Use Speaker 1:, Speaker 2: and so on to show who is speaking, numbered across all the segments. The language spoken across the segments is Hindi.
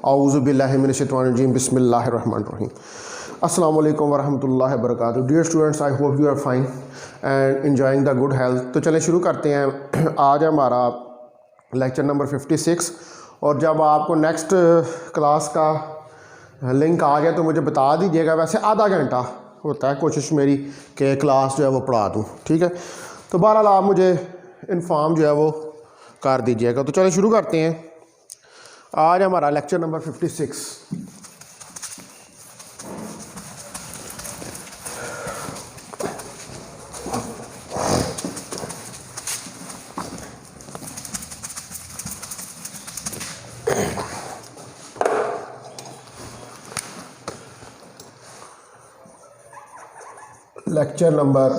Speaker 1: औज़ु बिल्लाहि मिनश शैतानिर रजीम बिस्मिल्लाहिर रहमानिर रहीम। अस्सलामु अलैकुम वरहमतुल्लाहि वबरकातुहू। Dear students, I hope you are fine and enjoying the good health. तो चलें शुरू करते हैं। आज हमारा लेक्चर नंबर 56 और जब आपको नेक्स्ट क्लास का लिंक आ गया तो मुझे बता दीजिएगा। वैसे आधा घंटा होता है कोशिश मेरी कि क्लास जो है वो पढ़ा दूँ, ठीक है। तो बहरहाल आप मुझे इन्फॉर्म जो है वो कर दीजिएगा। तो चलें शुरू करते हैं। आज हमारा लेक्चर नंबर 56। लेक्चर नंबर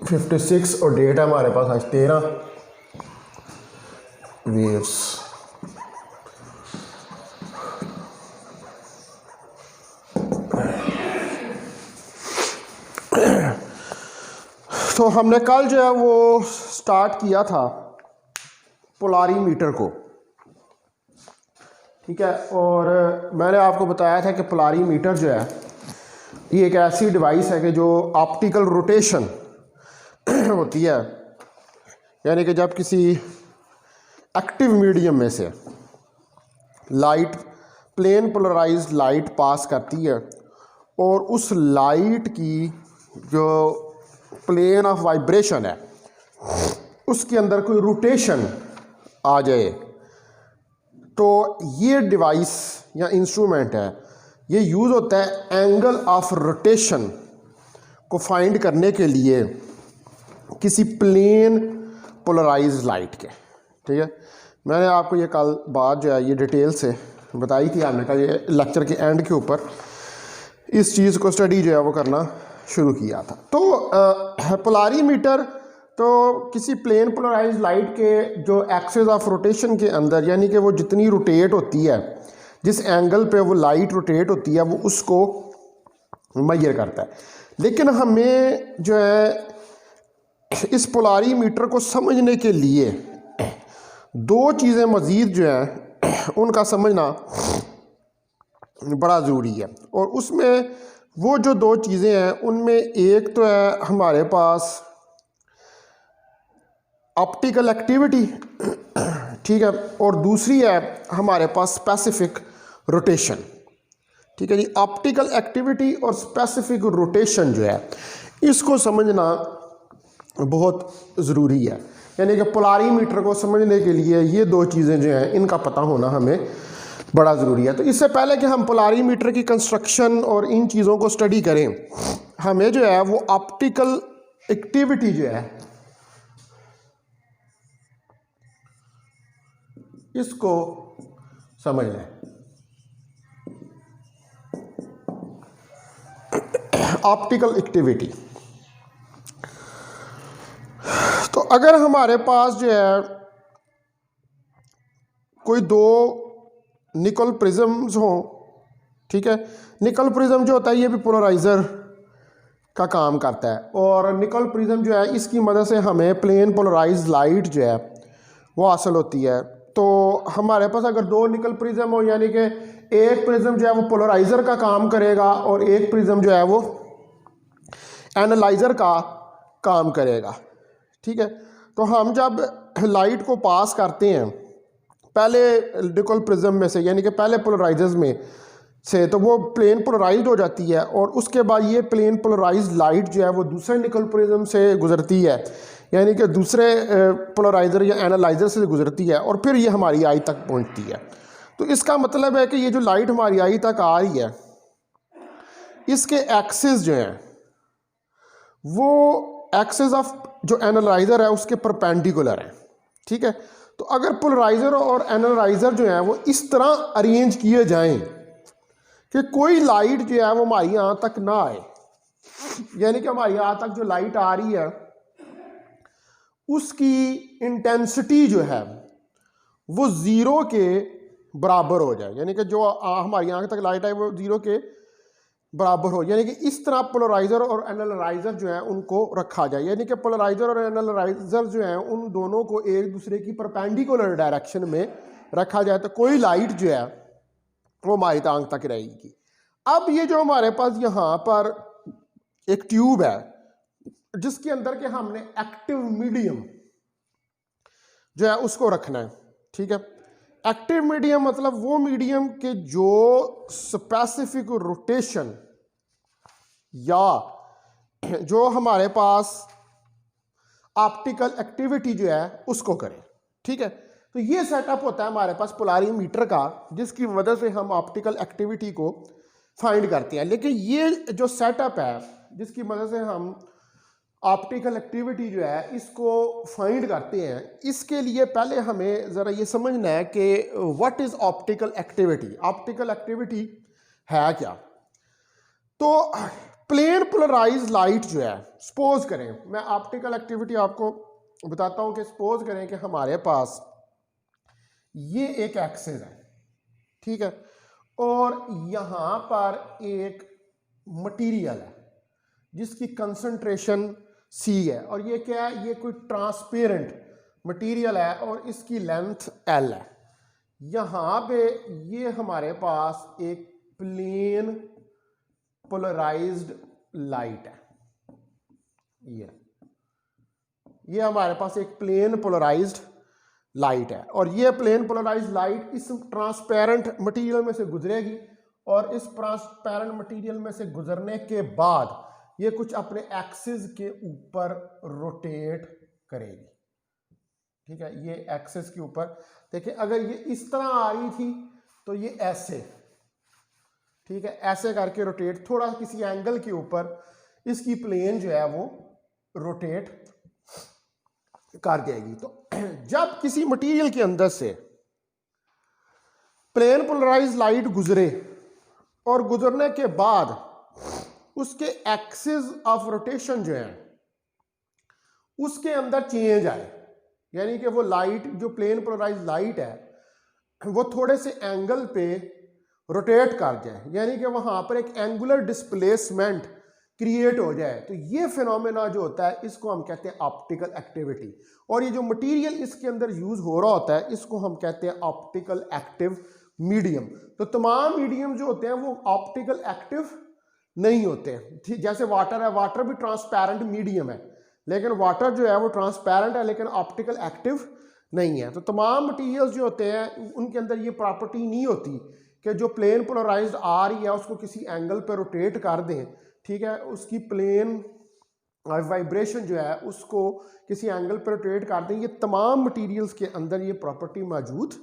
Speaker 1: 56 और डेट है हमारे पास आज 13 वेव्स। तो हमने कल जो है वो स्टार्ट किया था पोलारीमीटर को, ठीक है। और मैंने आपको बताया था कि पोलारीमीटर जो है ये एक ऐसी डिवाइस है कि जो ऑप्टिकल रोटेशन होती है, यानी कि जब किसी एक्टिव मीडियम में से light, plane polarised light pass करती है और उस लाइट की जो प्लेन ऑफ वाइब्रेशन है उसके अंदर कोई रोटेशन आ जाए, तो ये डिवाइस या इंस्ट्रूमेंट है, ये यूज़ होता है एंगल ऑफ रोटेशन को फाइंड करने के लिए किसी प्लेन पोलराइज्ड लाइट के, ठीक है। मैंने आपको ये कल बात जो है ये डिटेल से बताई थी। हमने कहा ये लेक्चर के एंड के ऊपर इस चीज़ को स्टडी जो है वो करना शुरू किया था। तो पोलारीमीटर तो किसी प्लेन पोलराइज्ड लाइट के जो एक्सिस ऑफ रोटेशन के अंदर, यानी कि वो जितनी रोटेट होती है, जिस एंगल पे वो लाइट रोटेट होती है, वो उसको मेजर करता है। लेकिन हमें जो है इस पोलारीमीटर को समझने के लिए दो चीज़ें मज़ीद जो हैं उनका समझना बड़ा ज़रूरी है। और उसमें वो जो दो चीज़ें हैं उनमें एक तो है हमारे पास ऑप्टिकल एक्टिविटी, ठीक है, और दूसरी है हमारे पास स्पेसिफिक रोटेशन, ठीक है जी। ऑप्टिकल एक्टिविटी और स्पेसिफिक रोटेशन जो है इसको समझना बहुत ज़रूरी है, यानी कि पोलारीमीटर को समझने के लिए ये दो चीज़ें जो हैं इनका पता होना हमें बड़ा ज़रूरी है। तो इससे पहले कि हम पोलारीमीटर की कंस्ट्रक्शन और इन चीज़ों को स्टडी करें, हमें जो है वो ऑप्टिकल एक्टिविटी जो है इसको समझना है। ऑप्टिकल एक्टिविटी, तो अगर हमारे पास जो है कोई दो निकल प्रिज्म्स हों, ठीक है। निकल प्रिज्म जो होता है ये भी पोलराइज़र का काम करता है, और निकल प्रिज्म जो है इसकी मदद से हमें प्लेन पोलराइज्ड लाइट जो है वो हासिल होती है। तो हमारे पास अगर दो निकल प्रिज्म हो, यानी कि एक प्रिज्म जो है वो पोलराइज़र का काम करेगा और एक प्रिज्म जो है वो एनालाइज़र का काम करेगा, ठीक है। तो हम जब लाइट को पास करते हैं पहले निकल प्रिज्म में से, यानी कि पहले पोलराइजर्स में से, तो वो प्लेन पोलराइज्ड हो जाती है, और उसके बाद ये प्लेन पोलराइज्ड लाइट जो है वो दूसरे निकल प्रिज्म से गुजरती है, यानी कि दूसरे पोलराइज़र या एनालाइज़र से गुजरती है, और फिर ये हमारी आई तक पहुंचती है। तो इसका मतलब है कि ये जो लाइट हमारी आई तक आ रही है इसके एक्सिस जो हैं वो एक्सिस ऑफ जो एनालाइज़र है उसके परपेंडिकुलर है, ठीक है। तो अगर पोलराइज़र और एनालाइज़र जो है वो इस तरह अरेंज किए जाएं कि कोई लाइट जो है वो हमारी यहाँ तक ना आए, यानी कि हमारी यहाँ तक जो लाइट आ रही है उसकी इंटेंसिटी जो है वो ज़ीरो के बराबर हो जाए, यानी कि जो हमारी आँख तक लाइट आए वो ज़ीरो के बराबर हो, यानी कि इस तरह पोलराइज़र और एनालाइज़र जो है उनको रखा जाए, यानी कि पोलराइज़र और एनालाइज़र जो है उन दोनों को एक दूसरे की परपेंडिकुलर डायरेक्शन में रखा जाए। तो कोई लाइट जो है वो हमारी टांग तक रहेगी। अब ये जो हमारे पास यहाँ पर एक ट्यूब है जिसके अंदर के हमने एक्टिव मीडियम जो है उसको रखना है, ठीक है। एक्टिव मीडियम मतलब वो मीडियम के जो स्पेसिफिक रोटेशन या जो हमारे पास ऑप्टिकल एक्टिविटी जो है उसको करें, ठीक है। तो ये सेटअप होता है हमारे पास पोलारीमीटर का, जिसकी वजह से हम ऑप्टिकल एक्टिविटी को फाइंड करते हैं। लेकिन ये जो सेटअप है जिसकी वजह से हम ऑप्टिकल एक्टिविटी जो है इसको फाइंड करते हैं, इसके लिए पहले हमें ज़रा ये समझना है कि what is optical activity. Optical activity है क्या? तो प्लेन पोलराइज लाइट जो है, सपोज करें, मैं ऑप्टिकल एक्टिविटी आपको बताता हूं कि सपोज करें कि हमारे पास ये एक एक्सिस है, ठीक है, और यहां पर एक मटेरियल है जिसकी कंसंट्रेशन C है, और ये क्या है, ये कोई ट्रांसपेरेंट मटेरियल है और इसकी लेंथ L है। यहां पे ये हमारे पास एक प्लेन पोलराइज्ड लाइट है, ये हमारे पास एक प्लेन पोलराइज्ड लाइट है, और ये प्लेन पोलराइज्ड लाइट इस ट्रांसपेरेंट मटेरियल में से गुजरेगी, और इस ट्रांसपेरेंट मटेरियल में से गुजरने के बाद ये कुछ अपने एक्सिस के ऊपर रोटेट करेगी, ठीक है। ये एक्सिस के ऊपर देखिए, अगर ये इस तरह आ रही थी तो ये ऐसे, ठीक है, ऐसे करके रोटेट, थोड़ा किसी एंगल के ऊपर इसकी प्लेन जो है वो रोटेट कर देगी। तो जब किसी मटेरियल के अंदर से प्लेन पोलराइज लाइट गुजरे और गुजरने के बाद उसके एक्सिस ऑफ रोटेशन जो है उसके अंदर चेंज आए, यानी कि वो लाइट जो प्लेन पोलराइज लाइट है वो थोड़े से एंगल पे रोटेट कर जाए, यानी कि वहां पर एक एंगुलर डिस्प्लेसमेंट क्रिएट हो जाए, तो ये फिनोमेना जो होता है इसको हम कहते हैं ऑप्टिकल एक्टिविटी। और ये जो मटेरियल इसके अंदर यूज हो रहा होता है इसको हम कहते हैं ऑप्टिकल एक्टिव मीडियम। तो तमाम मीडियम जो होते हैं वो ऑप्टिकल एक्टिव नहीं होते, ठीक। जैसे वाटर है, वाटर भी ट्रांसपेरेंट मीडियम है, लेकिन वाटर जो है वो ट्रांसपेरेंट है लेकिन ऑप्टिकल एक्टिव नहीं है। तो तमाम मटीरियल्स जो होते हैं उनके अंदर ये प्रॉपर्टी नहीं होती कि जो प्लेन पोलराइज्ड आ रही है उसको किसी एंगल पर रोटेट कर दें, ठीक है, उसकी प्लेन वाइब्रेशन जो है उसको किसी एंगल पर रोटेट कर दें। ये तमाम मटेरियल्स के अंदर ये प्रॉपर्टी मौजूद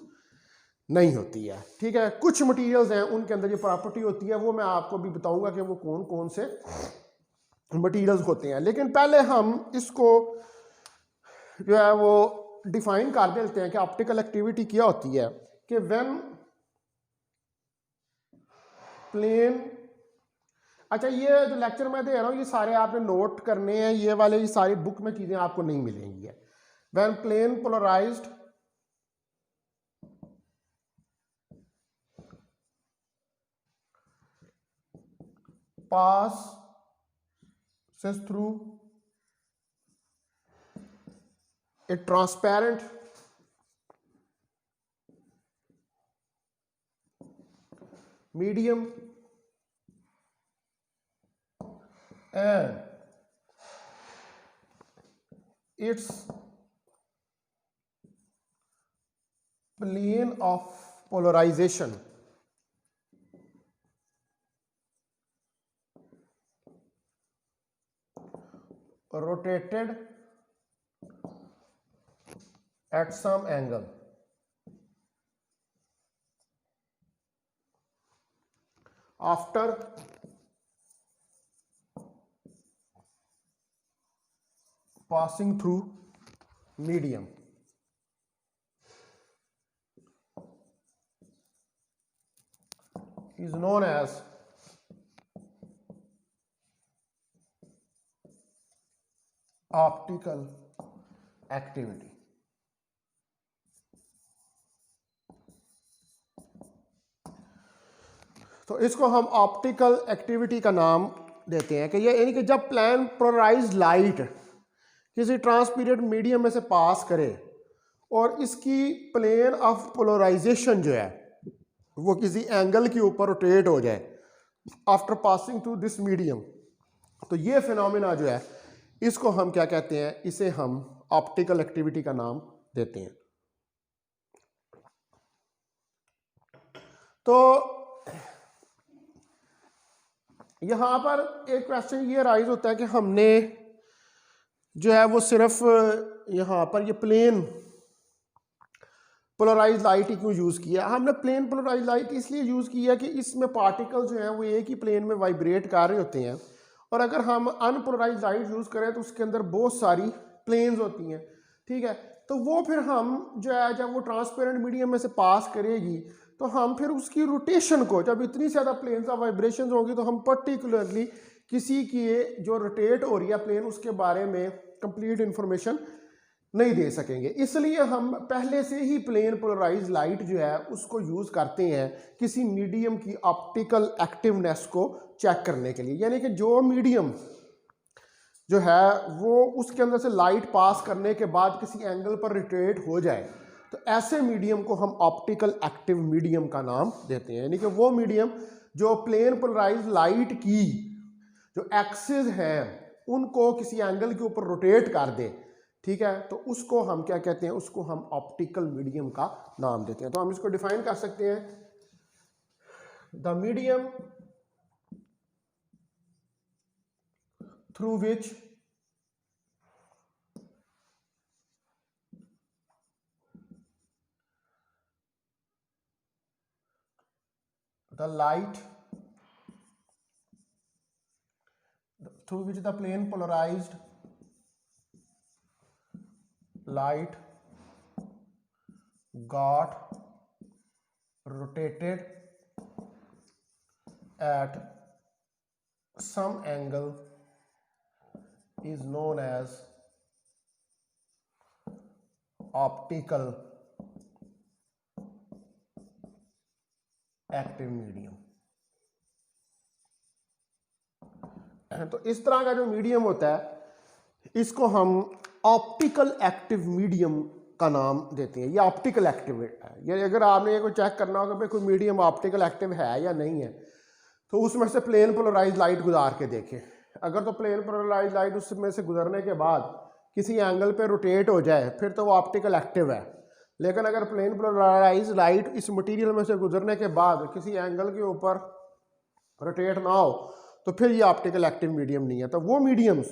Speaker 1: नहीं होती है, ठीक है। कुछ मटेरियल्स हैं उनके अंदर ये प्रॉपर्टी होती है, वो मैं आपको भी बताऊंगा कि वो कौन कौन से मटेरियल्स होते हैं। लेकिन पहले हम इसको जो है वो डिफाइन कर देते हैं कि ऑप्टिकल एक्टिविटी क्या होती है। कि व्हेन प्लेन, अच्छा ये जो लेक्चर मैं दे रहा हूँ ये सारे आपने नोट करने हैं, ये वाले ये सारी बुक में चीजें आपको नहीं मिलेंगी है। When plane polarised passes through a transparent medium and its plane of polarization rotated at some angle, after passing through medium is known as optical activity. तो इसको हम ऑप्टिकल एक्टिविटी का नाम देते हैं कि ये, यानी कि जब प्लेन पोलराइज्ड लाइट किसी ट्रांसपीरेंट मीडियम में से पास करे और इसकी प्लेन ऑफ पोलराइजेशन जो है वो किसी एंगल के ऊपर रोटेट हो जाए after passing through this medium, तो ये फिनोमेना जो है इसको हम क्या कहते हैं, इसे हम ऑप्टिकल एक्टिविटी का नाम देते हैं। तो यहां पर एक क्वेश्चन ये राइज होता है कि हमने जो है वो सिर्फ यहां पर ये प्लेन पोलराइज लाइट ही क्यों यूज़ किया। हमने प्लेन पोलराइज लाइट इसलिए यूज़ किया कि इसमें पार्टिकल जो हैं वो एक ही प्लेन में वाइब्रेट कर रहे होते हैं, और अगर हम अनपोलराइज लाइट यूज़ करें तो उसके अंदर बहुत सारी प्लेन्स होती हैं, ठीक है। तो वो फिर हम जो है जब वो ट्रांसपेरेंट मीडियम में से पास करेगी तो हम फिर उसकी रोटेशन को, जब इतनी ज़्यादा प्लेन्स ऑफ वाइब्रेशन होगी तो हम पर्टिकुलरली किसी की जो रोटेट हो रही है प्लेन उसके बारे में कंप्लीट इंफॉर्मेशन नहीं दे सकेंगे। इसलिए हम पहले से ही प्लेन पोलराइज लाइट जो है उसको यूज़ करते हैं किसी मीडियम की ऑप्टिकल एक्टिवनेस को चेक करने के लिए, यानी कि जो मीडियम जो है वो उसके अंदर से लाइट पास करने के बाद किसी एंगल पर रोटेट हो जाए, तो ऐसे मीडियम को हम ऑप्टिकल एक्टिव मीडियम का नाम देते हैं। यानी कि वो मीडियम जो प्लेन पोलराइज लाइट की जो एक्सिस हैं उनको किसी एंगल के ऊपर रोटेट कर दे, ठीक है, तो उसको हम क्या कहते हैं, उसको हम ऑप्टिकल मीडियम का नाम देते हैं। तो हम इसको डिफाइन कर सकते हैं, the medium through which the light through which the plane polarized light got rotated at some angle is known as optical active medium। तो इस तरह का जो मीडियम होता है इसको हम ऑप्टिकल एक्टिव मीडियम का नाम देते हैं। ये ऑप्टिकल एक्टिव है, ये अगर आपने ये कोई चेक करना होगा भाई कोई मीडियम ऑप्टिकल एक्टिव है या नहीं है, तो उसमें से प्लेन पोलराइज लाइट गुजार के देखें। अगर तो प्लेन पोलराइज लाइट उसमें से गुजरने के बाद किसी एंगल पे रोटेट हो जाए फिर तो वो ऑप्टिकल एक्टिव है, लेकिन अगर प्लेन पोलराइज लाइट इस मटेरियल में से गुजरने के बाद किसी एंगल के ऊपर रोटेट ना हो तो फिर ये ऑप्टिकल एक्टिव मीडियम नहीं है। तो वो मीडियम्स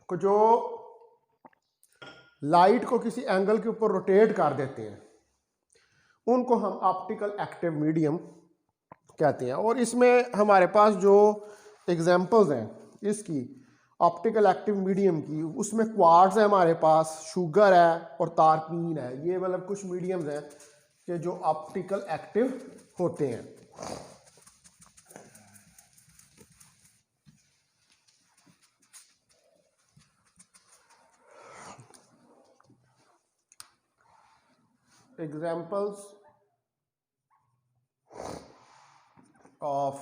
Speaker 1: को जो लाइट को किसी एंगल के ऊपर रोटेट कर देते हैं उनको हम ऑप्टिकल एक्टिव मीडियम कहते हैं। और इसमें हमारे पास जो एग्जांपल्स हैं इसकी ऑप्टिकल एक्टिव मीडियम की, उसमें क्वार्ट्ज है हमारे पास, शुगर है और तारपीन है। ये मतलब कुछ मीडियम्स हैं कि जो ऑप्टिकल एक्टिव होते हैं। Examples of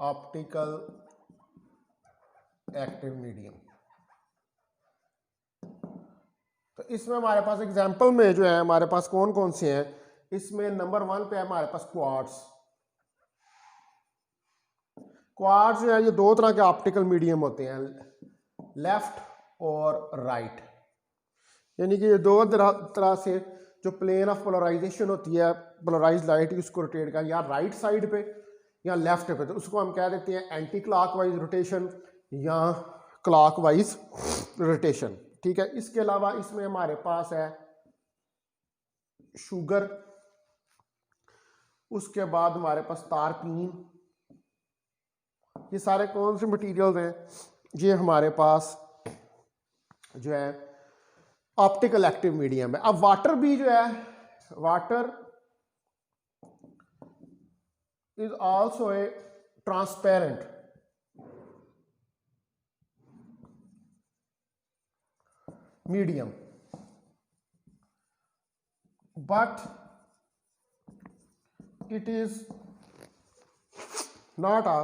Speaker 1: optical active medium। तो इसमें हमारे पास एग्जाम्पल में जो है हमारे पास कौन कौन से हैं, इसमें नंबर 1 पे हमारे पास क्वार्ट्ज। क्वार्ट्ज जो है ये दो तरह के ऑप्टिकल मीडियम होते हैं, लेफ्ट और राइट। यानी कि ये दो तरह से जो प्लेन ऑफ पोलराइजेशन होती है पोलराइज लाइट की उसको रोटेट कर, या राइट साइड पे या लेफ्ट पे, तो उसको हम कह देते हैं एंटी क्लॉकवाइज रोटेशन या क्लॉकवाइज रोटेशन, ठीक है। इसके अलावा इसमें हमारे पास है शुगर, उसके बाद हमारे पास तारपीन। ये सारे कौन से मटेरियल्स हैं, ये हमारे पास जो है ऑप्टिकल एक्टिव मीडियम है। अब वाटर भी जो है, water is also a transparent medium, but it is not a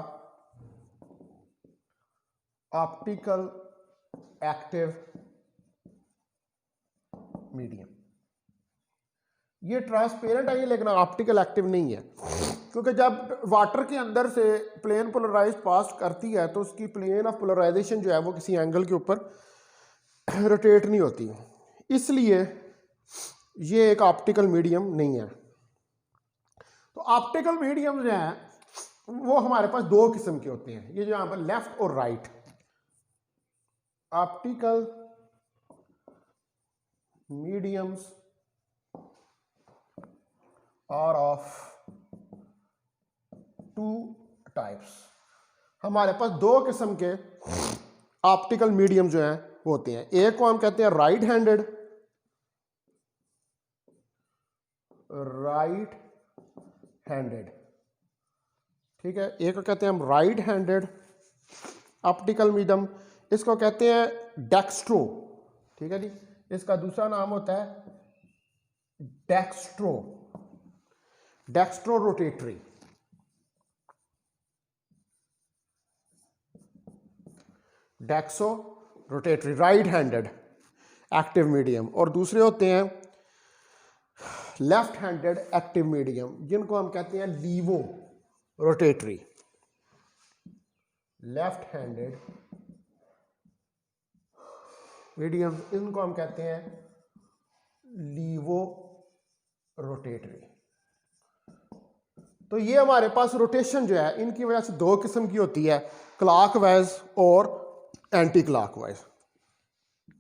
Speaker 1: optical active medium। ये ट्रांसपेरेंट है लेकिन ऑप्टिकल एक्टिव नहीं है, क्योंकि जब वाटर के अंदर से प्लेन पोलराइज पास करती है तो उसकी प्लेन ऑफ पोलराइजेशन जो है वो किसी एंगल के ऊपर रोटेट नहीं होती, इसलिए ये एक ऑप्टिकल मीडियम नहीं है। तो ऑप्टिकल मीडियम जो हैं वो हमारे पास दो किस्म के होते हैं, ये जो यहाँ पर लेफ्ट और right. Optical mediums are of two types. हमारे पास दो किस्म के ऑप्टिकल मीडियम जो हैं होते हैं, एक को हम कहते हैं राइट हैंडेड, ठीक है, एक को कहते हैं हम राइट हैंडेड ऑप्टिकल मीडियम, इसको कहते हैं डेक्स्ट्रो, ठीक है जी। इसका दूसरा नाम होता है dextro rotatory. Dextro rotatory right handed active medium, और दूसरे होते हैं लेफ्ट हैंडेड एक्टिव मीडियम, जिनको हम कहते हैं laevo rotatory. Left handed medium, इनको हम कहते हैं लीवो रोटेटरी। तो ये हमारे पास रोटेशन जो है इनकी वजह से दो किस्म की होती है, क्लॉकवाइज और anti clockwise.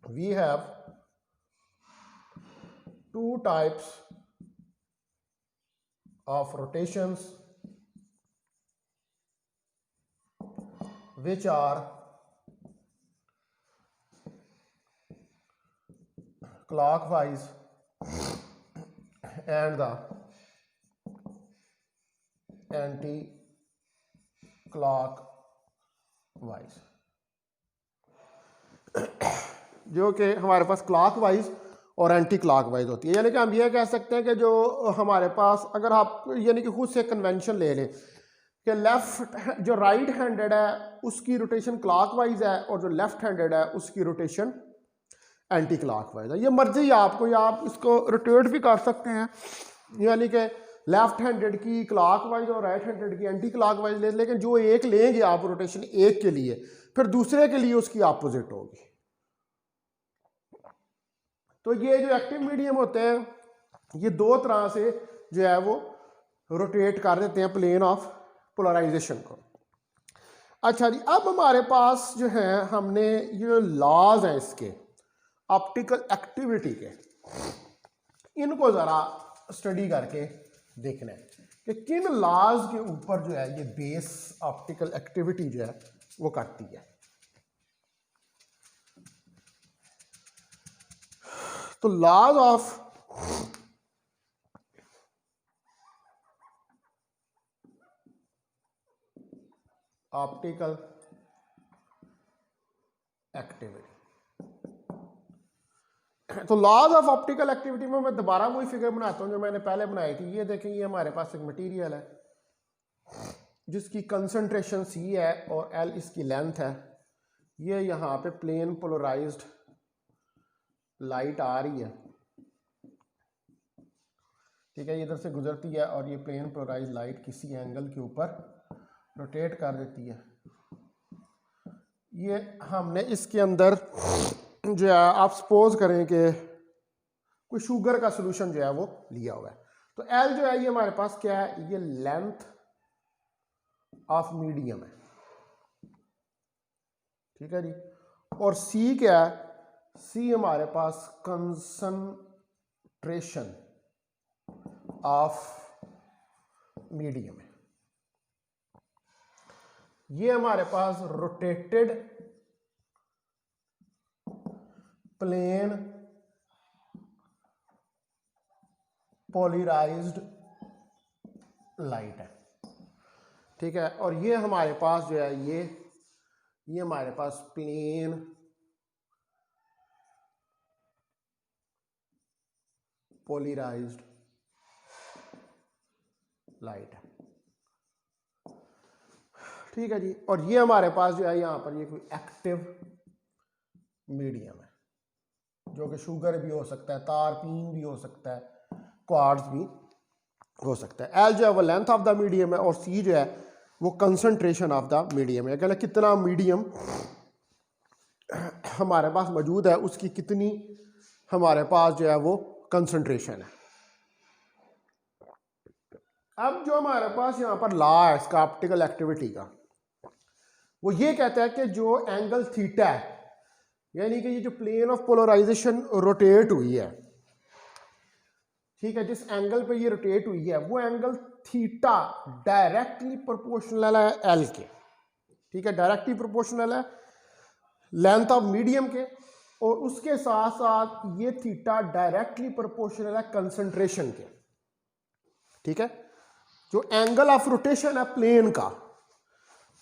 Speaker 1: We have two types of rotations which are clockwise and the anti-clockwise, जो कि हमारे पास क्लॉकवाइज और एंटी क्लॉकवाइज होती है। यानी कि हम ये कह सकते हैं कि जो हमारे पास, अगर आप यानी कि खुद से कन्वेंशन ले लें कि लेफ्ट जो राइट हैंडेड है उसकी रोटेशन क्लॉकवाइज है और जो लेफ्ट हैंडेड है उसकी रोटेशन एंटी क्लॉकवाइज है। ये मर्जी है आपको, या आप इसको रोटेट भी कर सकते हैं, यानी कि लेफ्ट हैंडेड की क्लॉकवाइज और राइट हैंडेड की एंटी क्लॉकवाइज ले, लेकिन जो एक लेंगे आप रोटेशन एक के लिए, फिर दूसरे के लिए उसकी अपोजिट होगी। तो ये जो एक्टिव मीडियम होते हैं ये दो तरह से जो है वो रोटेट कर देते हैं प्लेन ऑफ पोलराइजेशन को। अच्छा जी, अब हमारे पास जो है हमने ये लॉज हैं इसके ऑप्टिकल एक्टिविटी के, इनको ज़रा स्टडी करके देखना है कि किन लॉज के ऊपर जो है ये बेस ऑप्टिकल एक्टिविटी जो है वो करती है। तो लॉज ऑफ ऑप्टिकल एक्टिविटी, तो लॉज ऑफ ऑप्टिकल एक्टिविटी में मैं दोबारा वही फिगर बनाता हूं जो मैंने पहले बनाई थी। ये देखें, ये हमारे पास एक मटेरियल है जिसकी कंसंट्रेशन C है और L इसकी लेंथ है। ये यहाँ पे प्लेन पोलराइज्ड लाइट आ रही है, ठीक है, इधर से गुजरती है और ये प्लेन पोलराइज्ड लाइट किसी एंगल के ऊपर रोटेट कर देती है। ये हमने इसके अंदर जो है, आप सपोज करें कि कोई शुगर का सॉल्यूशन जो है वो लिया हुआ है, तो L जो है ये हमारे पास क्या है, ये लेंथ ऑफ मीडियम है, ठीक है जी, और C क्या है, C हमारे पास कंसंट्रेशन ऑफ मीडियम है। ये हमारे पास रोटेटेड प्लेन पोलराइज्ड लाइट है, ठीक है, और ये हमारे पास जो है ये हमारे पास प्लेन पोलराइज्ड लाइट है, ठीक है जी, और ये हमारे पास जो है यहाँ पर ये कोई एक्टिव मीडियम है जो कि शुगर भी हो सकता है, तारपीन भी हो सकता है, क्वार्ट्ज भी हो सकता है। एल जो है वो लेंथ ऑफ द मीडियम है और सी जो है वो कंसंट्रेशन ऑफ द मीडियम है। कहना कितना मीडियम हमारे पास मौजूद है उसकी कितनी हमारे पास जो है वो कंसंट्रेशन है। अब जो हमारे पास यहाँ पर लॉ है इसका ऑप्टिकल एक्टिविटी का, वो ये कहता है कि जो एंगल थीटा है, यानी कि ये जो प्लेन ऑफ पोलराइजेशन रोटेट हुई है, ठीक है, जिस एंगल पे ये रोटेट हुई है वो एंगल थीटा डायरेक्टली प्रोपोर्शनल है एल के, ठीक है, डायरेक्टली प्रोपोर्शनल है लेंथ ऑफ मीडियम के, और उसके साथ साथ ये थीटा डायरेक्टली प्रोपोर्शनल है कंसंट्रेशन के, ठीक है। जो एंगल ऑफ रोटेशन है प्लेन का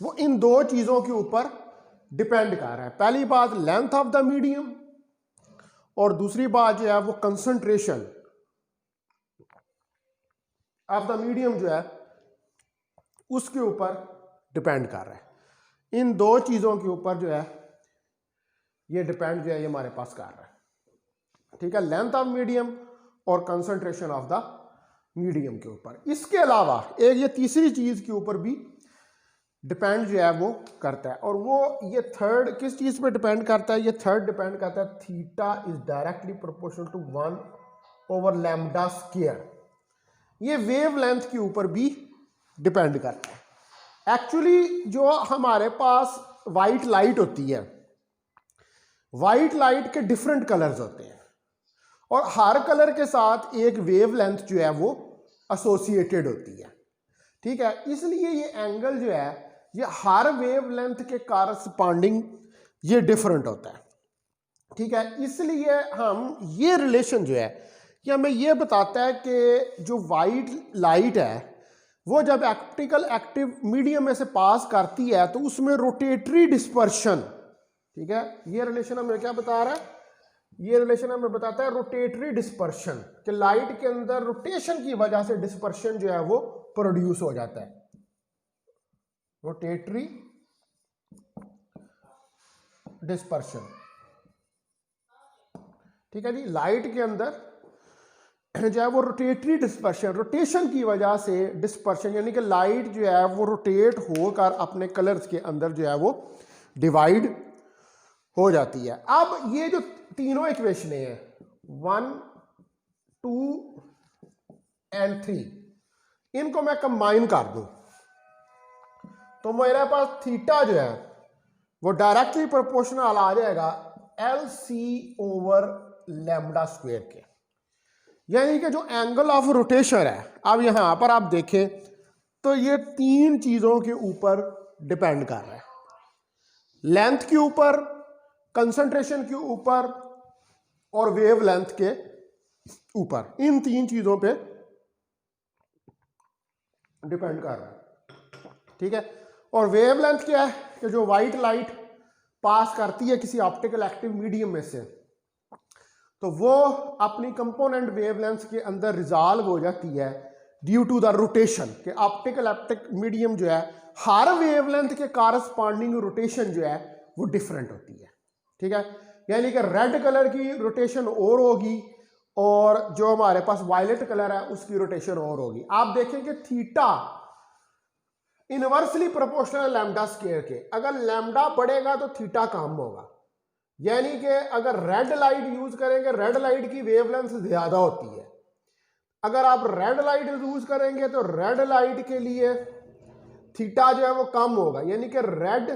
Speaker 1: वो इन दो चीजों के ऊपर डिपेंड कर रहा है। पहली बात लेंथ ऑफ द मीडियम और दूसरी बात जो है वो कंसंट्रेशन ऑफ द मीडियम जो है उसके ऊपर डिपेंड कर रहा है। इन दो चीजों के ऊपर जो है ये डिपेंड जो है ये हमारे पास कर रहा है, ठीक है, लेंथ ऑफ मीडियम और कंसंट्रेशन ऑफ द मीडियम के ऊपर। इसके अलावा एक ये तीसरी चीज के ऊपर भी डिपेंड जो है वो करता है, और वो ये थर्ड किस चीज पे डिपेंड करता है, ये थर्ड डिपेंड करता है theta is directly proportional to 1/लैम्डा स्क्वायर। ये वेव लेंथ के ऊपर भी डिपेंड करता है। एक्चुअली जो हमारे पास वाइट लाइट होती है, वाइट लाइट के डिफरेंट कलर्स होते हैं और हर कलर के साथ एक वेव लेंथ जो है वो एसोसिएटेड होती है, ठीक है। इसलिए ये एंगल जो है ये हर वेव लेंथ के कारस्पॉन्डिंग ये डिफरेंट होता है, ठीक है। इसलिए हम ये रिलेशन जो है कि हमें ये बताता है कि जो वाइट लाइट है वो जब ऑप्टिकल एक्टिव मीडियम में से पास करती है तो उसमें रोटेटरी डिस्पर्शन, ठीक है, ये रिलेशन हमें क्या बता रहा है, ये रिलेशन हमें बताता है रोटेटरी डिस्पर्शन, कि लाइट के अंदर रोटेशन की वजह से डिस्पर्शन जो है वो प्रोड्यूस हो जाता है, रोटेटरी डिस्पर्शन, ठीक है जी। लाइट के अंदर जो है वो रोटेटरी डिस्पर्शन, रोटेशन की वजह से डिस्पर्शन, यानी कि लाइट जो है वो रोटेट होकर अपने कलर्स के अंदर जो है वो डिवाइड हो जाती है। अब ये जो तीनों इक्वेशनें हैं 1, 2 एंड 3, इनको मैं कंबाइन कर दूं तो मेरे पास थीटा जो है वो डायरेक्टली प्रोपोर्शनल आ जाएगा LC/लैम्डा स्क्वायर के, यानी कि जो एंगल ऑफ रोटेशन है, अब यहां पर आप देखें तो ये तीन चीजों के ऊपर डिपेंड कर रहा है, लेंथ के ऊपर, कंसंट्रेशन के ऊपर और वेव लेंथ के ऊपर। इन तीन चीजों पे डिपेंड कर रहा है, ठीक है। और वेव लेंथ क्या है कि जो वाइट लाइट पास करती है किसी ऑप्टिकल एक्टिव मीडियम में से तो वो अपनी कंपोनेंट वेवलेंथ के अंदर रिजॉल्व हो जाती है ड्यू टू द रोटेशन, कि ऑप्टिकल ऑप्टिक मीडियम जो है हर वेवलेंथ के कारस्पॉन्डिंग रोटेशन जो है वो डिफरेंट होती है, ठीक है। यानी कि रेड कलर की रोटेशन और होगी और जो हमारे पास वायलेट कलर है उसकी रोटेशन और होगी। आप देखें कि theta inversely proportional lambda square के, अगर लैम्डा बढ़ेगा तो थीटा कम होगा, यानी कि अगर रेड लाइट यूज करेंगे रेड लाइट की वेवलेंथ ज्यादा होती है, अगर आप रेड लाइट यूज करेंगे तो रेड लाइट के लिए थीटा जो है वो कम होगा, यानी कि रेड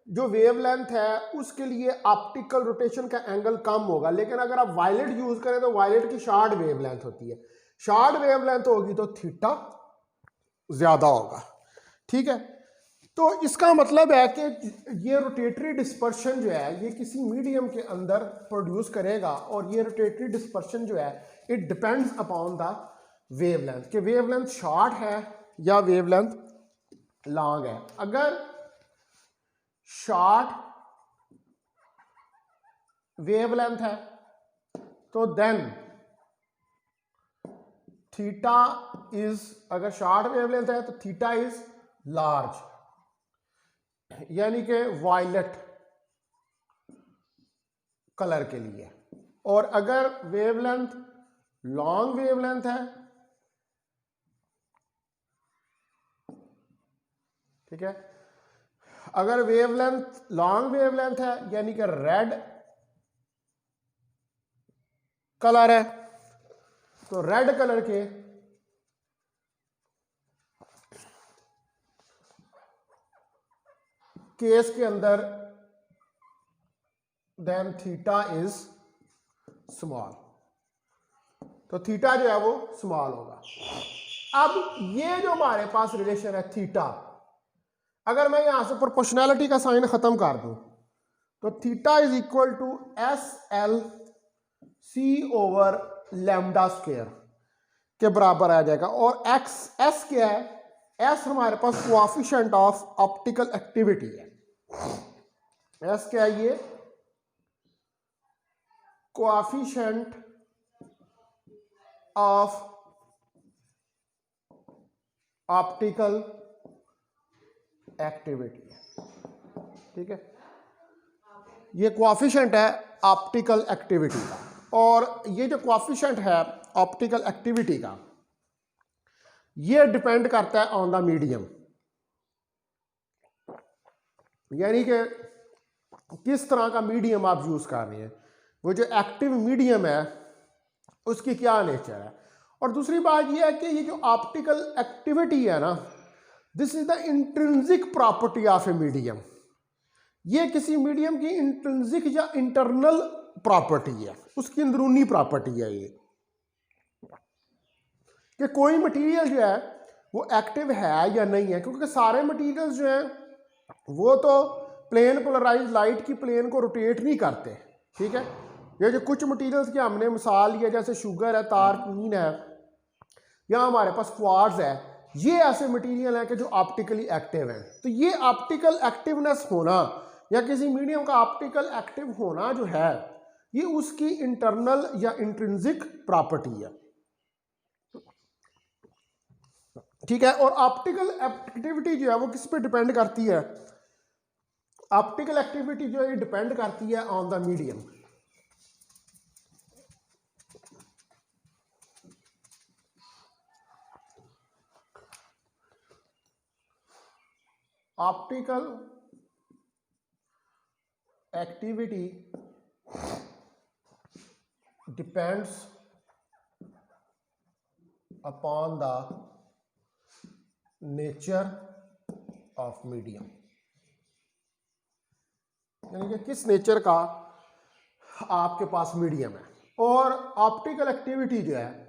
Speaker 1: जो वेवलेंथ है उसके लिए ऑप्टिकल रोटेशन का एंगल कम होगा। लेकिन अगर आप वायलेट यूज करें तो वायलेट की शॉर्ट वेवलेंथ होती है, शॉर्ट वेवलेंथ होगी तो थीटा ज्यादा होगा, ठीक है। तो इसका मतलब है कि ये रोटेटरी डिस्पर्शन जो है ये किसी मीडियम के अंदर प्रोड्यूस करेगा, और ये रोटेटरी डिस्पर्शन जो है it depends upon the wavelength, कि वेवलेंथ शॉर्ट है या वेवलेंथ लॉन्ग है। अगर शॉर्ट वेवलेंथ है तो देन थीटा इज, अगर शॉर्ट वेवलेंथ है तो थीटा इज लार्ज, यानी कि वायलेट कलर के लिए। और अगर वेवलेंथ लॉन्ग वेवलेंथ है, ठीक है। अगर वेवलेंथ लॉन्ग वेवलेंथ है यानी कि रेड कलर है, तो रेड कलर के केस के अंदर देन थीटा इज स्मॉल, तो थीटा जो है वो स्मॉल होगा। अब ये जो हमारे पास रिलेशन है थीटा, अगर मैं यहां से प्रोपोर्शनैलिटी का साइन खत्म कर दूं तो theta is equal to S L C over lambda square के बराबर आ जाएगा। और एक्स एस क्या है, एस हमारे पास कोएफिशिएंट ऑफ ऑप्टिकल एक्टिविटी है। एस क्या है, ये कोएफिशिएंट ऑफ ऑप्टिकल एक्टिविटी, ठीक है। ये कोएफिशिएंट है ऑप्टिकल एक्टिविटी का, और ये जो कोएफिशिएंट है ऑप्टिकल एक्टिविटी का, ये डिपेंड करता है ऑन द मीडियम, यानी कि किस तरह का मीडियम आप यूज कर रहे हैं, वो जो एक्टिव मीडियम है उसकी क्या नेचर है। और दूसरी बात यह है कि ये जो ऑप्टिकल एक्टिविटी है ना, this is the intrinsic property of a medium. ये किसी मीडियम की इंट्रिंसिक या इंटरनल प्रॉपर्टी है, उसकी अंदरूनी प्रॉपर्टी है ये, कि कोई मटेरियल जो है वो एक्टिव है या नहीं है। क्योंकि सारे मटेरियल्स जो हैं वो तो प्लेन पोलराइज लाइट की प्लेन को रोटेट नहीं करते, ठीक है। ये जो कुछ मटेरियल्स की हमने मिसाल लिया, जैसे शुगर है, तारपीन है, या हमारे पास क्वार्ट्ज है, ये ऐसे मटेरियल हैं कि जो ऑप्टिकली एक्टिव हैं। तो ये ऑप्टिकल एक्टिवनेस होना या किसी मीडियम का ऑप्टिकल एक्टिव होना जो है, ये उसकी इंटरनल या इंट्रिंसिक प्रॉपर्टी है, ठीक है। और ऑप्टिकल एक्टिविटी जो है वो किस पे डिपेंड करती है, ऑप्टिकल एक्टिविटी जो है डिपेंड करती है on the medium. Optical activity depends upon the nature of medium, यानी कि किस नेचर का आपके पास मीडियम है। और ऑप्टिकल एक्टिविटी जो है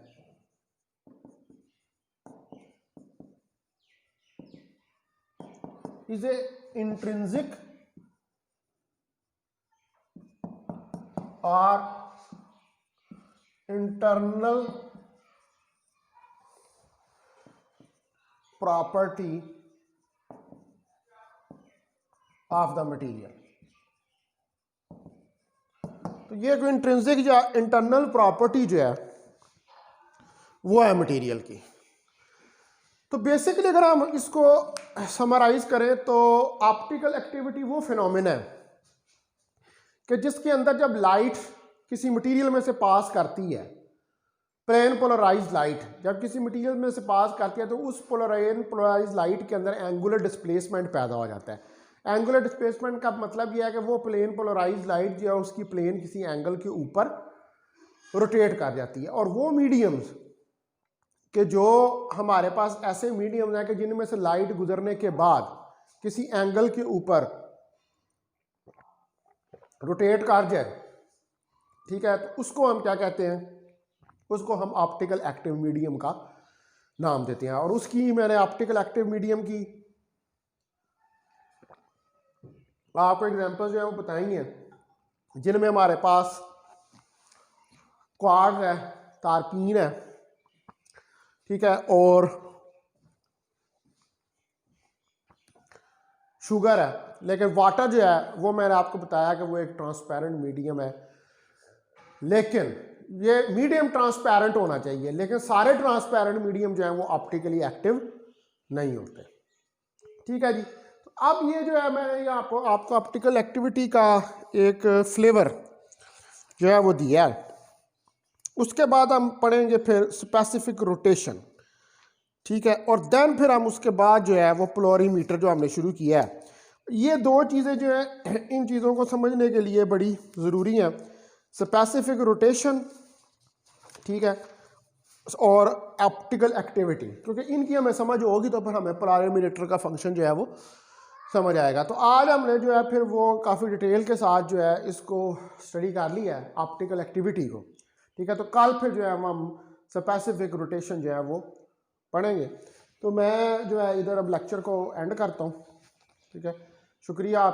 Speaker 1: इज ए इंट्रिंसिक और internal property of the material. तो ये कोई इंट्रिंसिक या इंटरनल प्रॉपर्टी जो है वो है मटेरियल की। तो बेसिकली अगर हम इसको समराइज करें तो ऑप्टिकल एक्टिविटी वो फिनोमेना है कि जिसके अंदर जब लाइट किसी मटेरियल में से पास करती है, प्लेन पोलराइज लाइट जब किसी मटेरियल में से पास करती है, तो उस पोलराइज लाइट के अंदर एंगुलर डिस्प्लेसमेंट पैदा हो जाता है। एंगुलर डिस्प्लेसमेंट का मतलब यह है कि वो प्लेन पोलराइज लाइट जो है उसकी प्लेन किसी एंगल के ऊपर रोटेट कर जाती है। और वो मीडियम्स कि जो हमारे पास ऐसे मीडियम्स हैं कि जिनमें से लाइट गुजरने के बाद किसी एंगल के ऊपर रोटेट कर जाए, ठीक है, तो उसको हम क्या कहते हैं, उसको हम ऑप्टिकल एक्टिव मीडियम का नाम देते हैं। और उसकी मैंने ऑप्टिकल एक्टिव मीडियम की आपको एग्जांपल जो है वो बताएंगे, जिनमें हमारे पास क्वार्ट्ज है, तारपीन है, ठीक है, और शुगर है। लेकिन वाटर जो है वो मैंने आपको बताया कि वो एक ट्रांसपेरेंट मीडियम है, लेकिन ये मीडियम ट्रांसपेरेंट होना चाहिए, लेकिन सारे ट्रांसपेरेंट मीडियम जो है वो ऑप्टिकली एक्टिव नहीं होते, ठीक है जी। तो अब ये जो है मैंने आपको ऑप्टिकल एक्टिविटी का एक फ्लेवर जो है वो दिया है। उसके बाद हम पढ़ेंगे फिर स्पेसिफिक रोटेशन, ठीक है, और देन फिर हम उसके बाद जो है वो पोलरीमीटर जो हमने शुरू किया है। ये दो चीज़ें जो है इन चीज़ों को समझने के लिए बड़ी ज़रूरी हैं, स्पेसिफिक रोटेशन, ठीक है, और ऑप्टिकल एक्टिविटी, क्योंकि इनकी हमें समझ होगी तो फिर हमें पोलरीमीटर का फंक्शन जो है वो समझ आएगा। तो आज हमने जो है फिर वो काफ़ी डिटेल के साथ जो है इसको स्टडी कर लिया है ऑप्टिकल एक्टिविटी को, ठीक है। तो कल फिर जो है हम स्पेसिफिक रोटेशन जो है वो पढ़ेंगे। तो मैं जो है इधर अब लेक्चर को एंड करता हूँ, ठीक है। शुक्रिया आप